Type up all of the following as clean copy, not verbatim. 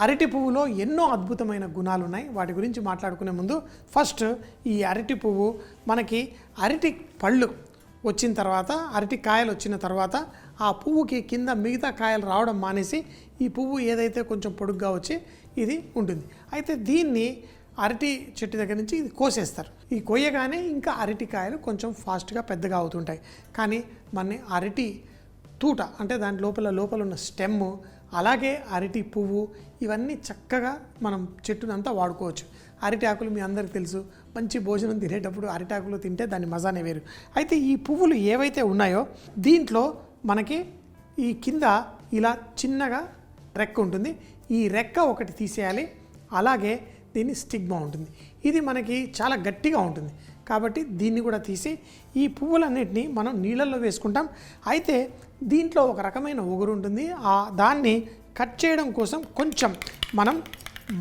అరటి పువ్వులో ఎన్నో అద్భుతమైన గుణాలు ఉన్నాయి. వాటి గురించి మాట్లాడుకునే ముందు ఫస్ట్ ఈ అరటి పువ్వు మనకి అరటి పళ్ళు వచ్చిన తర్వాత, అరటి కాయలు వచ్చిన తర్వాత ఆ పువ్వుకి కింద మిగతా కాయలు రావడం మానేసి ఈ పువ్వు ఏదైతే కొంచెం పొడుగ్గా వచ్చి ఇది ఉంటుంది. అయితే దీన్ని అరటి చెట్టు దగ్గర నుంచి ఇది కోసేస్తారు. ఈ కొయ్యగానే ఇంకా అరటి కాయలు కొంచెం ఫాస్ట్గా పెద్దగా అవుతుంటాయి. కానీ మన అరటి తూట అంటే దాని లోపల ఉన్న స్టెమ్, అలాగే అరటి పువ్వు, ఇవన్నీ చక్కగా మనం చెట్టునంతా వాడుకోవచ్చు. అరటి ఆకులు మీ అందరికీ తెలుసు, మంచి భోజనం తినేటప్పుడు అరటి ఆకులు తింటే దాని మజానే వేరు. అయితే ఈ పువ్వులు ఏవైతే ఉన్నాయో దీంట్లో మనకి ఈ కింద ఇలా చిన్నగా రెక్క ఉంటుంది. ఈ రెక్క ఒకటి తీసేయాలి. అలాగే దీన్ని స్టిగ్మా ఉంటుంది. ఇది మనకి చాలా గట్టిగా ఉంటుంది కాబట్టి దీన్ని కూడా తీసి ఈ పువ్వులన్నిటినీ మనం నీళ్ళల్లో వేసుకుంటాం. అయితే దీంట్లో ఒక రకమైన ఒగురు ఉంటుంది. దాన్ని కట్ చేయడం కోసం కొంచెం మనం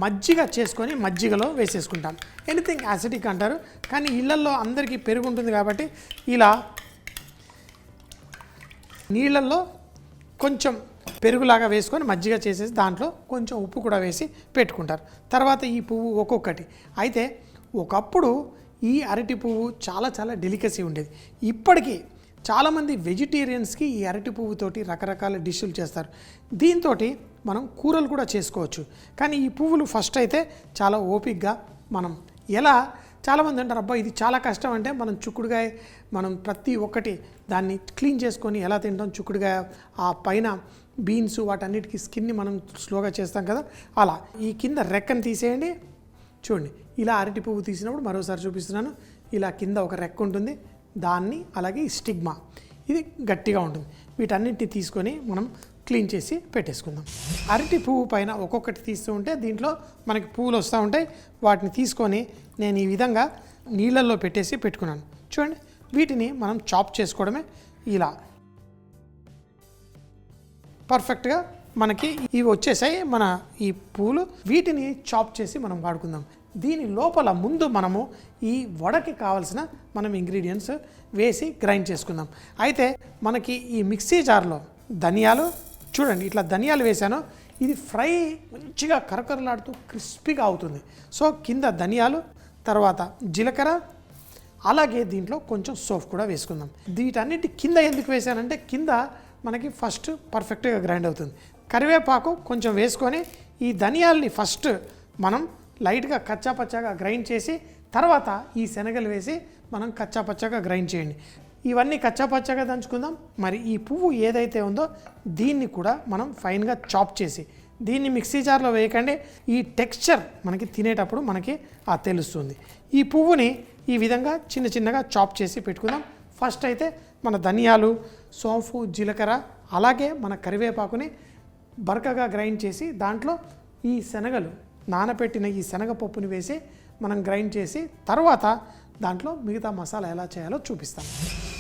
మజ్జిగ చేసుకొని మజ్జిగలో వేసేసుకుంటాం. ఎనీథింగ్ యాసిడిక్ అంటారు, కానీ ఇళ్ళల్లో అందరికీ పెరుగు ఉంటుంది కాబట్టి ఇలా నీళ్ళల్లో కొంచెం పెరుగులాగా వేసుకొని మజ్జిగ చేసేసి దాంట్లో కొంచెం ఉప్పు కూడా వేసి పెట్టుకుంటారు. తర్వాత ఈ పువ్వు ఒక్కొక్కటి. అయితే ఒకప్పుడు ఈ అరటి పువ్వు చాలా చాలా డెలికసీ ఉండేది. ఇప్పటికీ చాలామంది వెజిటేరియన్స్కి ఈ అరటి పువ్వుతోటి రకరకాల డిష్లు చేస్తారు. దీంతో మనం కూరలు కూడా చేసుకోవచ్చు. కానీ ఈ పువ్వులు ఫస్ట్ అయితే చాలా ఓపికగా మనం ఎలా, చాలామంది అంటారు అబ్బా ఇది చాలా కష్టం అంటే, మనం ప్రతి ఒక్కటి దాన్ని క్లీన్ చేసుకొని ఎలా తింటాం, చిక్కుడుగాయ ఆ పైన బీన్స్ వాటన్నిటికీ స్కిన్ని మనం స్లోగా చేస్తాం కదా, అలా ఈ కింద రెక్కను తీసేయండి. చూడండి, ఇలా అరటి పువ్వు తీసినప్పుడు మరోసారి చూపిస్తున్నాను. ఇలా కింద ఒక రెక్క ఉంటుంది, దాన్ని అలాగే స్టిగ్మా ఇది గట్టిగా ఉంటుంది. వీటన్నిటిని తీసుకొని మనం క్లీన్ చేసి పెట్టేసుకుందాం. అరటి పువ్వు పైన ఒక్కొక్కటి తీస్తూ ఉంటే దీంట్లో మనకి పువ్వులు వస్తూ ఉంటాయి. వాటిని తీసుకొని నేను ఈ విధంగా నీళ్ళల్లో పెట్టేసి పెట్టుకున్నాను. చూడండి, వీటిని మనం చాప్ చేసుకోవడమే. ఇలా పర్ఫెక్ట్గా మనకి ఇవి వచ్చేసాయి మన ఈ పూలు. వీటిని చాప్ చేసి మనం వాడుకుందాం. దీని లోపల ముందు మనము ఈ వడకి కావాల్సిన మనం ఇంగ్రీడియంట్స్ వేసి గ్రైండ్ చేసుకుందాం. అయితే మనకి ఈ మిక్సీ జార్లో ధనియాలు, చూడండి ఇట్లా ధనియాలు వేసాను. ఇది ఫ్రై మంచిగా కరకరలాడుతూ క్రిస్పీగా అవుతుంది. సో కింద ధనియాలు, తర్వాత జీలకర్ర, అలాగే దీంట్లో కొంచెం సోఫ్ కూడా వేసుకుందాం. వీటన్నిటి కింద ఎందుకు వేసానంటే కింద మనకి ఫస్ట్ పర్ఫెక్ట్గా గ్రైండ్ అవుతుంది. కరివేపాకు కొంచెం వేసుకొని ఈ ధనియాల్ని ఫస్ట్ మనం లైట్గా కచ్చాపచ్చాగా గ్రైండ్ చేసి తర్వాత ఈ శనగలు వేసి మనం కచ్చాపచ్చాగా గ్రైండ్ చేయండి. ఇవన్నీ కచ్చాపచ్చాగా దంచుకుందాం. మరి ఈ పువ్వు ఏదైతే ఉందో దీన్ని కూడా మనం ఫైన్గా చాప్ చేసి, దీన్ని మిక్సీ జార్లో వేయకండి, ఈ టెక్స్చర్ మనకి తినేటప్పుడు మనకి తెలుస్తుంది. ఈ పువ్వుని ఈ విధంగా చిన్న చిన్నగా చాప్ చేసి పెట్టుకుందాం. ఫస్ట్ అయితే మన ధనియాలు, సోంపు, జీలకర్ర, అలాగే మన కరివేపాకుని బరకగా గ్రైండ్ చేసి దాంట్లో ఈ శనగలు, నానబెట్టిన ఈ శనగపప్పుని వేసి మనం గ్రైండ్ చేసి తర్వాత దాంట్లో మిగతా మసాలా ఎలా చేయాలో చూపిస్తాం.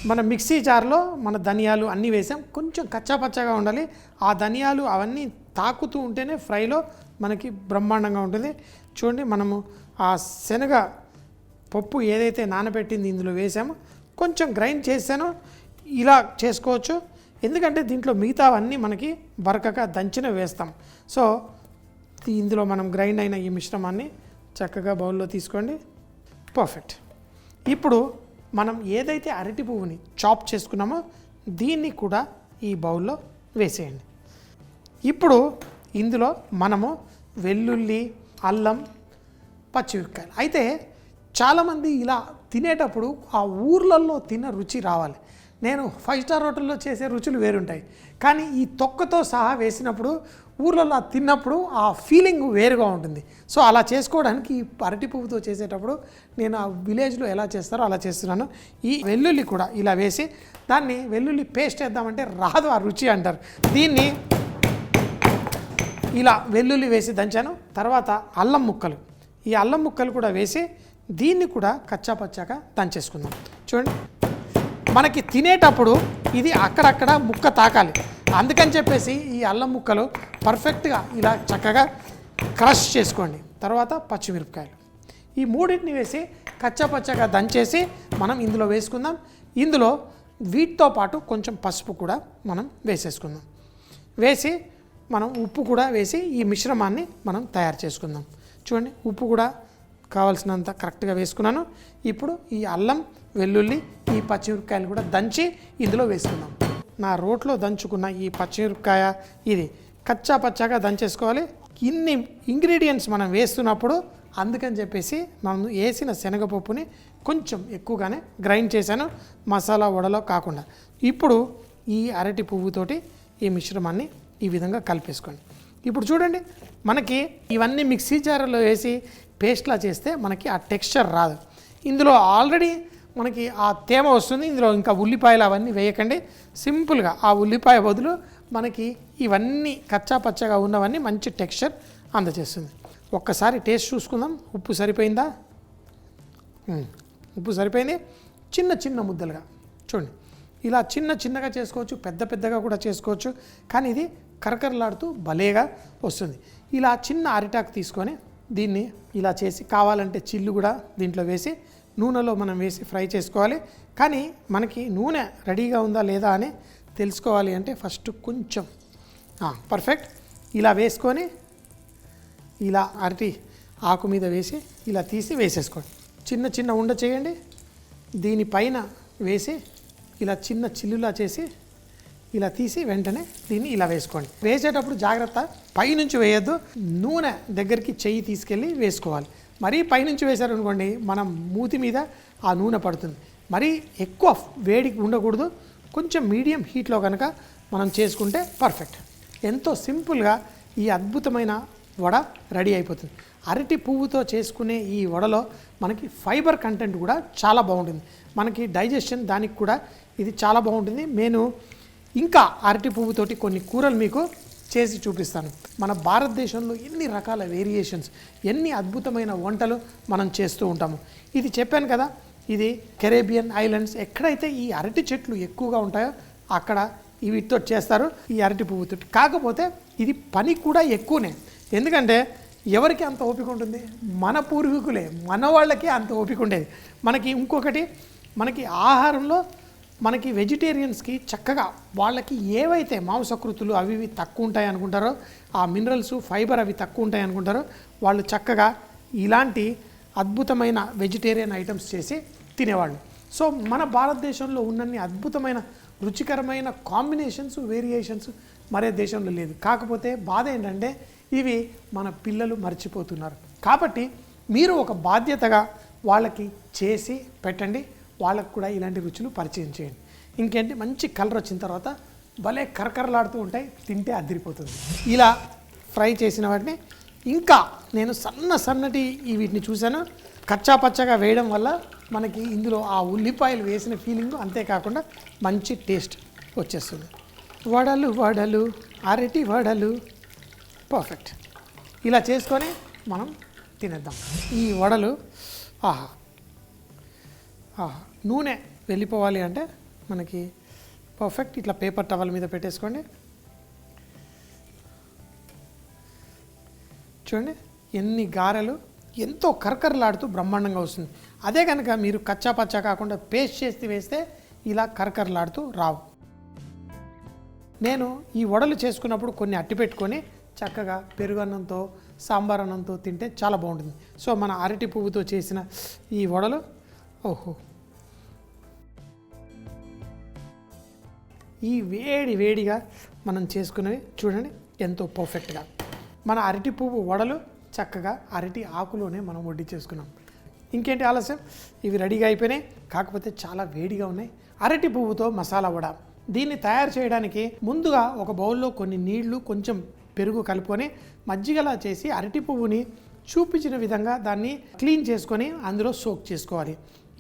మన మిక్సీ జార్లో మన ధనియాలు అన్నీ వేసాం. కొంచెం కచ్చాపచ్చాగా ఉండాలి. ఆ ధనియాలు అవన్నీ తాకుతూ ఉంటేనే ఫ్రైలో మనకి బ్రహ్మాండంగా ఉంటుంది. చూడండి, మనము ఆ శనగ పప్పు ఏదైతే నానబెట్టింది ఇందులో వేసామో కొంచెం గ్రైండ్ చేసానో ఇలా చేసుకోవచ్చు. ఎందుకంటే దీంట్లో మిగతావన్నీ మనకి బరకగా దంచిన వేస్తాం. సో ఇందులో మనం గ్రైండ్ అయిన ఈ మిశ్రమాన్ని చక్కగా బౌల్లో తీసుకోండి. పర్ఫెక్ట్. ఇప్పుడు మనం ఏదైతే అరటి పువ్వుని చాప్ చేసుకున్నామో దీన్ని కూడా ఈ బౌల్లో వేసేయండి. ఇప్పుడు ఇందులో మనము వెల్లుల్లి, అల్లం, పచ్చిమిరపకాయలు. అయితే చాలామంది ఇలా తినేటప్పుడు ఆ ఊర్లలో తిన్న రుచి రావాలి. నేను 5 స్టార్ హోటల్లో చేసే రుచులు వేరుంటాయి, కానీ ఈ తొక్కతో సహా వేసినప్పుడు ఊర్లలో తిన్నప్పుడు ఆ ఫీలింగ్ వేరుగా ఉంటుంది. సో అలా చేసుకోవడానికి ఈ అరటి పువ్వుతో చేసేటప్పుడు నేను ఆ విలేజ్లో ఎలా చేస్తారో అలా చేస్తున్నాను. ఈ వెల్లుల్లి కూడా ఇలా వేసి దాన్ని వెల్లుల్లి పేస్ట్ వేద్దామంటే రాదు, ఆ రుచి అంటారు. దీన్ని ఇలా వెల్లుల్లి వేసి దంచాను. తర్వాత అల్లం ముక్కలు, ఈ అల్లం ముక్కలు కూడా వేసి దీన్ని కూడా కచ్చాపచ్చాగా దంచేసుకుందాం. చూడండి, మనకి తినేటప్పుడు ఇది అక్కడక్కడ ముక్క తాకాలి. అందుకని చెప్పేసి ఈ అల్లం ముక్కలు పర్ఫెక్ట్గా ఇలా చక్కగా క్రష్ చేసుకోండి. తర్వాత పచ్చిమిరపకాయలు, ఈ మూడింటిని వేసి కచ్చాపచ్చాగా దంచేసి మనం ఇందులో వేసుకుందాం. ఇందులో వీటితో పాటు కొంచెం పసుపు కూడా మనం వేసేసుకుందాం. వేసి మనం ఉప్పు కూడా వేసి ఈ మిశ్రమాన్ని మనం తయారు చేసుకుందాం. చూడండి, ఉప్పు కూడా కావాల్సినంత కరెక్ట్గా వేసుకున్నాను. ఇప్పుడు ఈ అల్లం వెల్లుల్లి ఈ పచ్చిమిరపకాయలు కూడా దంచి ఇందులో వేసుకుందాం. నా రోట్లో దంచుకున్న ఈ పచ్చిమిరపకాయ ఇది కచ్చా పచ్చాగా దంచేసుకోవాలి. ఇన్ని ఇంగ్రీడియంట్స్ మనం వేస్తున్నప్పుడు అందుకని చెప్పేసి మనం వేసిన శనగపప్పుని కొంచెం ఎక్కువగానే గ్రైండ్ చేశాను, మసాలా వడలో కాకుండా. ఇప్పుడు ఈ అరటి పువ్వుతోటి ఈ మిశ్రమాన్ని ఈ విధంగా కలిపేసుకోండి. ఇప్పుడు చూడండి, మనకి ఇవన్నీ మిక్సీ జార్లో వేసి పేస్ట్లా చేస్తే మనకి ఆ టెక్స్చర్ రాదు. ఇందులో ఆల్రెడీ మనకి ఆ తేమ వస్తుంది. ఇందులో ఇంకా ఉల్లిపాయలు అవన్నీ వేయకండి. సింపుల్గా ఆ ఉల్లిపాయ బదులు మనకి ఇవన్నీ కచ్చా పచ్చగా ఉన్నవన్నీ మంచి టెక్స్చర్ అందజేస్తుంది. ఒక్కసారి టేస్ట్ చూసుకుందాం. ఉప్పు సరిపోయిందా? ఉప్పు సరిపోయింది. చిన్న చిన్న ముద్దలుగా చూడండి, ఇలా చిన్న చిన్నగా చేసుకోవచ్చు, పెద్ద పెద్దగా కూడా చేసుకోవచ్చు. కానీ ఇది కరకరలాడుతూ భలేగా వస్తుంది. ఇలా చిన్న అరిటాకు తీసుకొని దీన్ని ఇలా చేసి కావాలంటే చిల్లు కూడా దీంట్లో వేసి నూనెలో మనం వేసి ఫ్రై చేసుకోవాలి. కానీ మనకి నూనె రెడీగా ఉందా లేదా అని తెలుసుకోవాలి అంటే ఫస్ట్ కొంచెం పర్ఫెక్ట్ ఇలా వేసుకొని ఇలా అరటి ఆకు మీద వేసి ఇలా తీసి వేసేసుకోండి. చిన్న చిన్న ఉండ చేయండి. దీనిపైన వేసి ఇలా చిన్న చిల్లులా చేసి ఇలా తీసి వెంటనే దీన్ని ఇలా వేసుకోండి. వేసేటప్పుడు జాగ్రత్త, పైనుంచి వేయద్దు, నూనె దగ్గరికి చెయ్యి తీసుకెళ్ళి వేసుకోవాలి. మరీ పైనుంచి వేశారనుకోండి మనం మూతి మీద ఆ నూనె పడుతుంది. మరీ ఎక్కువ వేడికి ఉండకూడదు. కొంచెం మీడియం హీట్లో కనుక మనం చేసుకుంటే పర్ఫెక్ట్. ఎంతో సింపుల్గా ఈ అద్భుతమైన వడ రెడీ అయిపోతుంది. అరటి పువ్వుతో చేసుకునే ఈ వడలో మనకి ఫైబర్ కంటెంట్ కూడా చాలా బాగుంటుంది. మనకి డైజెషన్ దానికి కూడా ఇది చాలా బాగుంటుంది. నేను ఇంకా అరటి పువ్వుతోటి కొన్ని కూరలు మీకు చేసి చూపిస్తాను. మన భారతదేశంలో ఎన్ని రకాల వేరియేషన్స్, ఎన్ని అద్భుతమైన వంటలు మనం చేస్తూ ఉంటాము. ఇది చెప్పాను కదా, ఇది కెరేబియన్ ఐలాండ్స్ ఎక్కడైతే ఈ అరటి చెట్లు ఎక్కువగా ఉంటాయో అక్కడ వీటితో చేస్తారు ఈ అరటి పువ్వుతో. కాకపోతే ఇది పని కూడా ఎక్కువనే. ఎందుకంటే ఎవరికి అంత ఓపిక ఉంటుంది? మన పూర్వీకులే, మన వాళ్ళకి అంత ఓపిక ఉండేది. మనకి ఇంకొకటి, మనకి ఆహారంలో మనకి వెజిటేరియన్స్కి చక్కగా వాళ్ళకి ఏవైతే మాంసకృతులు అవి ఇవి తక్కువ ఉంటాయి అనుకుంటారో, ఆ మినరల్స్ ఫైబర్ అవి తక్కువ ఉంటాయి అనుకుంటారో, వాళ్ళు చక్కగా ఇలాంటి అద్భుతమైన వెజిటేరియన్ ఐటమ్స్ చేసి తినేవాళ్ళు. సో మన భారతదేశంలో ఉన్నన్ని అద్భుతమైన రుచికరమైన కాంబినేషన్స్ వేరియేషన్స్ మరే దేశంలో లేదు. కాకపోతే బాధ ఏంటంటే ఇవి మన పిల్లలు మర్చిపోతున్నారు. కాబట్టి మీరు ఒక బాధ్యతగా వాళ్ళకి చేసి పెట్టండి. వాళ్ళకు కూడా ఇలాంటి రుచులు పరిచయం చేయండి. ఇంకేంటి, మంచి కలర్ వచ్చిన తర్వాత భలే కరకరలాడుతూ ఉంటాయి, తింటే అదిరిపోతుంది. ఇలా ఫ్రై చేసిన వాటిని ఇంకా నేను సన్నటి వీటిని చూశాను. కచ్చా పచ్చగా వేయడం వల్ల మనకి ఇందులో ఆ ఉల్లిపాయలు వేసిన ఫీలింగ్, అంతేకాకుండా మంచి టేస్ట్ వచ్చేస్తుంది. వడలు వడలు అరటి వడలు పర్ఫెక్ట్. ఇలా చేసుకొని మనం తినేద్దాం ఈ వడలు. నూనె వెళ్ళిపోవాలి అంటే మనకి పర్ఫెక్ట్. ఇట్లా పేపర్ టవల్ మీద పెట్టేసుకోండి. చూడండి ఎన్ని గారెలు, ఎంతో కరకరలాడుతూ బ్రహ్మాండంగా వస్తుంది. అదే కనుక మీరు కచ్చా పచ్చా కాకుండా పేస్ట్ చేసి వేస్తే ఇలా కరకరలాడుతూ రావు. నేను ఈ వడలు చేసుకున్నప్పుడు కొన్ని అట్టి పెట్టుకొని చక్కగా పెరుగన్నంతో సాంబార్ అన్నంతో తింటే చాలా బాగుంటుంది. సో మన అరటి పువ్వుతో చేసిన ఈ వడలు ఈ వేడిగా మనం చేసుకునేవి చూడండి ఎంతో పర్ఫెక్ట్గా. మన అరటి పువ్వు వడలు చక్కగా అరటి ఆకులోనే మనం వడ్డీ చేసుకున్నాం. ఇంకేంటి ఆలస్యం, ఇవి రెడీగా అయిపోయినాయి. కాకపోతే చాలా వేడిగా ఉన్నాయి. అరటి పువ్వుతో మసాలా వడ. దీన్ని తయారు చేయడానికి ముందుగా ఒక బౌల్లో కొన్ని నీళ్లు కొంచెం పెరుగు కలుపుకొని మజ్జిగలా చేసి అరటి పువ్వుని చూపించిన విధంగా దాన్ని క్లీన్ చేసుకొని అందులో సోక్ చేసుకోవాలి.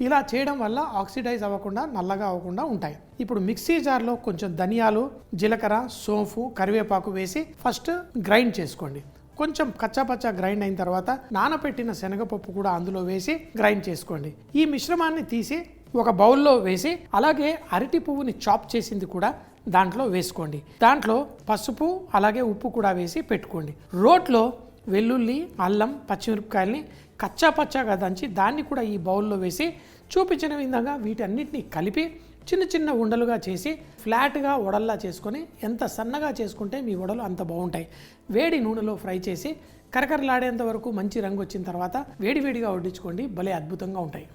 ఇలా చేయడం వల్ల ఆక్సిడైజ్ అవ్వకుండా నల్లగా అవ్వకుండా ఉంటాయి. ఇప్పుడు మిక్సీ జార్లో కొంచెం ధనియాలు, జీలకర్ర, సోంపు, కరివేపాకు వేసి ఫస్ట్ గ్రైండ్ చేసుకోండి. కొంచెం కచ్చాపచ్చా గ్రైండ్ అయిన తర్వాత నానబెట్టిన శనగపప్పు కూడా అందులో వేసి గ్రైండ్ చేసుకోండి. ఈ మిశ్రమాన్ని తీసి ఒక బౌల్లో వేసి అలాగే అరటి పువ్వుని చాప్ చేసింది కూడా దాంట్లో వేసుకోండి. దాంట్లో పసుపు అలాగే ఉప్పు కూడా వేసి పెట్టుకోండి. రోట్లో వెల్లుల్లి, అల్లం, పచ్చిమిరపకాయల్ని కచ్చా పచ్చాగా దంచి దాన్ని కూడా ఈ బౌల్లో వేసి చూపించిన విధంగా వీటన్నిటిని కలిపి చిన్న చిన్న ఉండలుగా చేసి ఫ్లాట్గా వడల్లా చేసుకొని ఎంత సన్నగా చేసుకుంటే మీ వడలు అంత బాగుంటాయి. వేడి నూనెలో ఫ్రై చేసి కరకరలాడేంత వరకు మంచి రంగు వచ్చిన తర్వాత వేడివేడిగా వడ్డించుకోండి, భలే అద్భుతంగా ఉంటాయి.